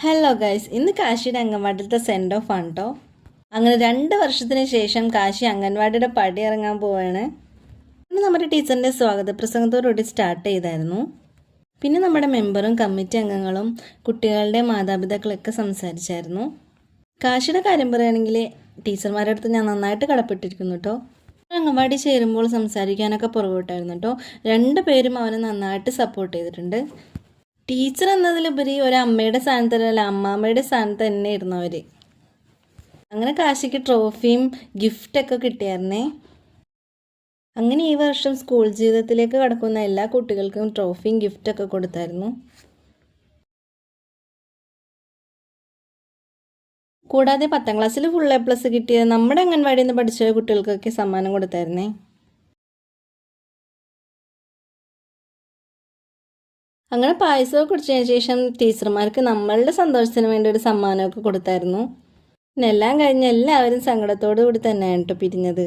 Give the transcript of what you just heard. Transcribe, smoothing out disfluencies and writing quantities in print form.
Hello guys, ഇന്ന് കാശിയുടെ അംഗൻവാടിയിലത്തെ send off ആണ് കേട്ടോ. അങ്ങനെ 2 വർഷത്തിന് ശേഷം കാശി അംഗൻവാടിയുടെ പടി ഇറങ്ങാൻ പോവാണ്. ഇന്ന് നമ്മുടെ ടീച്ചറിൻ്റെ സ്വാഗത പ്രസംഗത്തോടുകൂടി സ്റ്റാർട്ട് ചെയ്തായിരുന്നു. പിന്നെ നമ്മുടെ മെമ്പറും കമ്മിറ്റി അംഗങ്ങളും കുട്ടികളുടെ മാതാപിതാക്കളൊക്കെ സംസാരിച്ചായിരുന്നു. കാശിയുടെ കാര്യം പറയുകയാണെങ്കിൽ ടീച്ചർമാരുടെ അടുത്ത് ഞാൻ നന്നായിട്ട് കടപ്പെട്ടിരിക്കുന്നു കേട്ടോ. അംഗൻവാടി ചേരുമ്പോൾ സംസാരിക്കാനൊക്കെ പുറകോട്ടായിരുന്നു കേട്ടോ. 2 പേരും അവനെ നന്നായിട്ട് സപ്പോർട്ട് ചെയ്തിട്ടുണ്ട്. ടീച്ചർ എന്നതിലുപരി ഒരു അമ്മയുടെ സ്ഥാനത്തല്ല, അമ്മാമ്മയുടെ സ്ഥാനത്ത് തന്നെ ഇരുന്നു അവർ. അങ്ങനെ കാശിക്ക് ട്രോഫിയും ഗിഫ്റ്റൊക്കെ കിട്ടിയായിരുന്നേ. അങ്ങനെ ഈ വർഷം സ്കൂൾ ജീവിതത്തിലേക്ക് കടക്കുന്ന എല്ലാ കുട്ടികൾക്കും ട്രോഫിയും ഗിഫ്റ്റൊക്കെ കൊടുത്തായിരുന്നു. കൂടാതെ 10ാം ക്ലാസ്സിൽ ഫുൾ A+ കിട്ടിയ നമ്മുടെ അംഗൻവാടിയിൽ നിന്ന് പഠിച്ച കുട്ടികൾക്കൊക്കെ സമ്മാനം കൊടുത്തായിരുന്നേ. അങ്ങനെ പായസമൊക്കെ കുടിച്ചതിന് ശേഷം ടീച്ചർമാർക്ക് നമ്മളുടെ സന്തോഷത്തിന് വേണ്ടി ഒരു സമ്മാനമൊക്കെ കൊടുത്തായിരുന്നു. പിന്നെ എല്ലാം കഴിഞ്ഞ് എല്ലാവരും സങ്കടത്തോടു കൂടി തന്നെയാണ് കേട്ടോ പിരിഞ്ഞത്.